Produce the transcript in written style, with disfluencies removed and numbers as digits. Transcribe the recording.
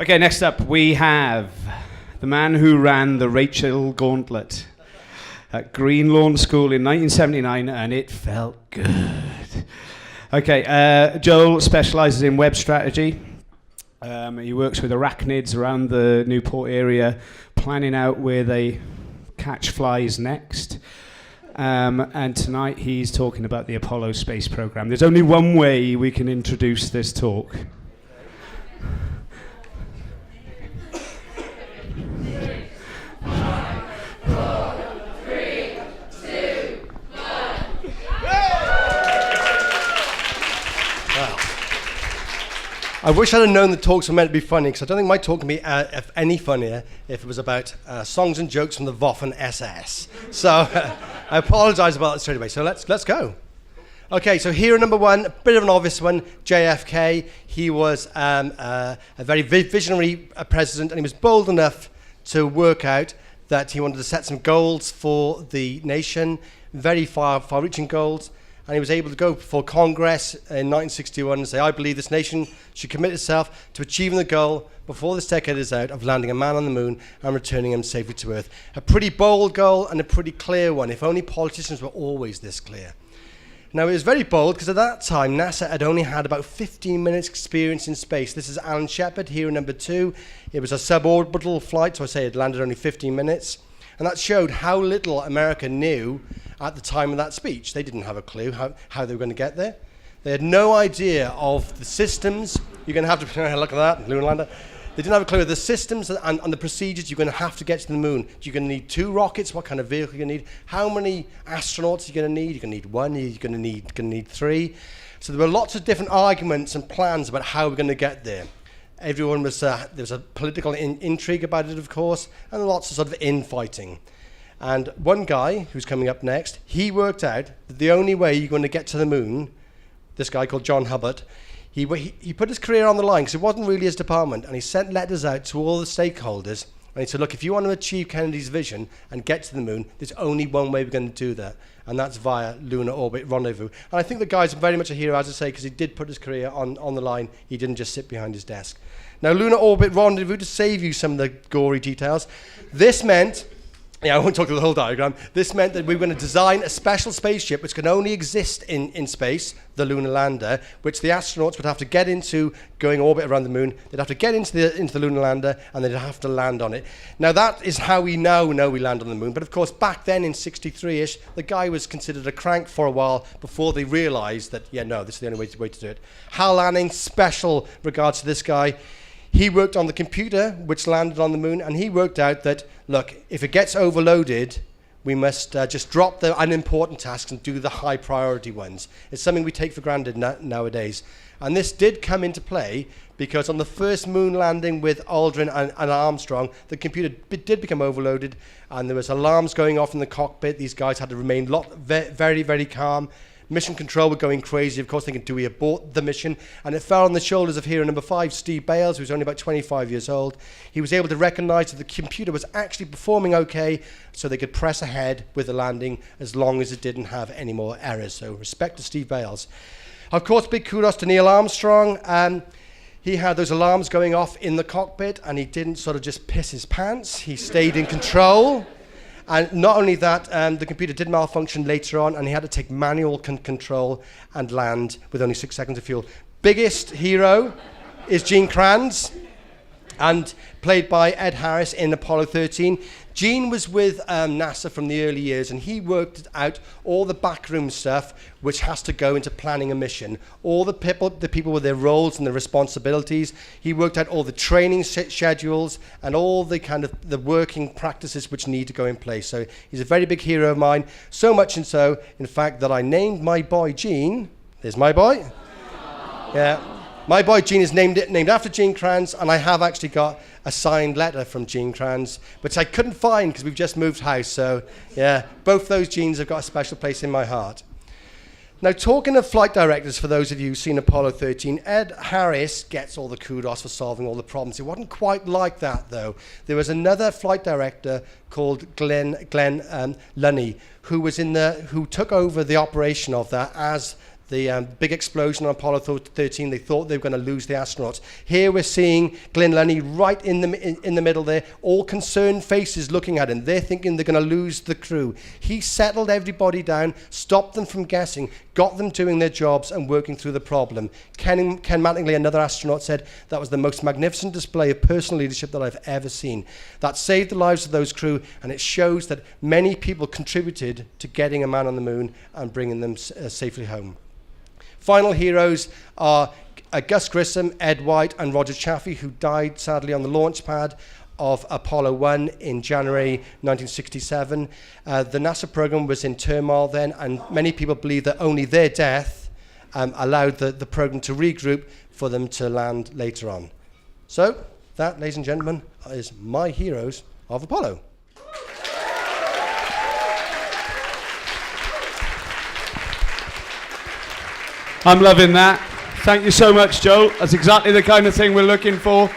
Okay, next up we have the man who ran the Rachel Gauntlet at Green Lawn School in 1979, and it felt good. Okay, Joel specialises in web strategy. He works with arachnids around the Newport area, planning out where they catch flies next. And tonight he's talking about the Apollo space program. There's only one way we can introduce this talk. I wish I'd have known the talks were meant to be funny, because I don't think my talk can be any funnier if it was about songs and jokes from the Waffen SS. So I apologise about that straight away. So let's go. Okay, so hero number one, a bit of an obvious one, JFK. He was a very visionary president, and he was bold enough to work out that he wanted to set some goals for the nation, very far-reaching goals. And he was able to go before Congress in 1961 and say, I believe this nation should commit itself to achieving the goal before this decade is out of landing a man on the moon and returning him safely to Earth. A pretty bold goal and a pretty clear one, if only politicians were always this clear. Now, it was very bold because at that time, NASA had only had about 15 minutes experience in space. This is Alan Shepard, hero number 2. It was a suborbital flight, so I say it landed only 15 minutes. And that showed how little America knew at the time of that speech. They didn't have a clue how they were going to get there. They had no idea of the systems. You're going to have to look at that, lunar lander. They didn't have a clue of the systems and the procedures you're going to have to get to the moon. You're going to need 2 rockets. What kind of vehicle you're going to need? How many astronauts are you going to need? You're going to need 1. You're going to need 3. So there were lots of different arguments and plans about how we're going to get there. Everyone was, there was a political intrigue about it, of course, and lots of sort of infighting. And one guy, who's coming up next, he worked out that the only way you're going to get to the moon, this guy called John Hubbard, he put his career on the line because it wasn't really his department, and he sent letters out to all the stakeholders, and he said, look, if you want to achieve Kennedy's vision and get to the moon, there's only one way we're going to do that, and that's via lunar orbit rendezvous. And I think the guy's very much a hero, as I say, because he did put his career on the line. He didn't just sit behind his desk. Now, lunar orbit rendezvous, to save you some of the gory details, this meant, I won't talk through the whole diagram, this meant that we were going to design a special spaceship which can only exist in space, the lunar lander, which the astronauts would have to get into going orbit around the moon. They'd have to get into the lunar lander, and they'd have to land on it. Now, that is how we now know we land on the moon. But of course, back then in 63-ish, the guy was considered a crank for a while before they realized that, yeah, no, this is the only way to do it. Hal Lanning, special regards to this guy. He worked on the computer, which landed on the moon, and he worked out that, look, if it gets overloaded, we must just drop the unimportant tasks and do the high priority ones. It's something we take for granted nowadays. And this did come into play because on the first moon landing with Aldrin and Armstrong, the computer did become overloaded, and there was alarms going off in the cockpit. These guys had to remain very, very calm. Mission control were going crazy, of course, thinking, do we abort the mission? And it fell on the shoulders of hero number 5, Steve Bales, who was only about 25 years old. He was able to recognize that the computer was actually performing okay, so they could press ahead with the landing as long as it didn't have any more errors. So respect to Steve Bales. Of course, big kudos to Neil Armstrong. He had those alarms going off in the cockpit, and he didn't sort of just piss his pants. He stayed in control. And not only that, the computer did malfunction later on, and he had to take manual control and land with only 6 seconds of fuel. Biggest hero is Gene Kranz, and played by Ed Harris in Apollo 13. Gene was with NASA from the early years, and he worked out all the backroom stuff which has to go into planning a mission. All the people with their roles and their responsibilities. He worked out all the training schedules and all the kind of the working practices which need to go in place. So he's a very big hero of mine. So much and so, in fact, that I named my boy Gene. There's my boy. Yeah. My boy Gene is named after Gene Kranz, and I have actually got a signed letter from Gene Kranz, which I couldn't find because we've just moved house. So, yeah, both those genes have got a special place in my heart. Now, talking of flight directors, for those of you who've seen Apollo 13, Ed Harris gets all the kudos for solving all the problems. It wasn't quite like that, though. There was another flight director called Glenn Lunny, who took over the operation of that as the big explosion on Apollo 13, they thought they were going to lose the astronauts. Here we're seeing Glyn Lunny right in the middle there, all concerned faces looking at him. They're thinking they're going to lose the crew. He settled everybody down, stopped them from guessing, got them doing their jobs and working through the problem. Ken Mattingly, another astronaut, said that was the most magnificent display of personal leadership that I've ever seen. That saved the lives of those crew, and it shows that many people contributed to getting a man on the moon and bringing them safely home. Final heroes are Gus Grissom, Ed White, and Roger Chaffee, who died sadly on the launch pad of Apollo 1 in January 1967. The NASA program was in turmoil then, and many people believe that only their death allowed the program to regroup for them to land later on. So that, ladies and gentlemen, is my heroes of Apollo. I'm loving that. Thank you so much, Joel. That's exactly the kind of thing we're looking for.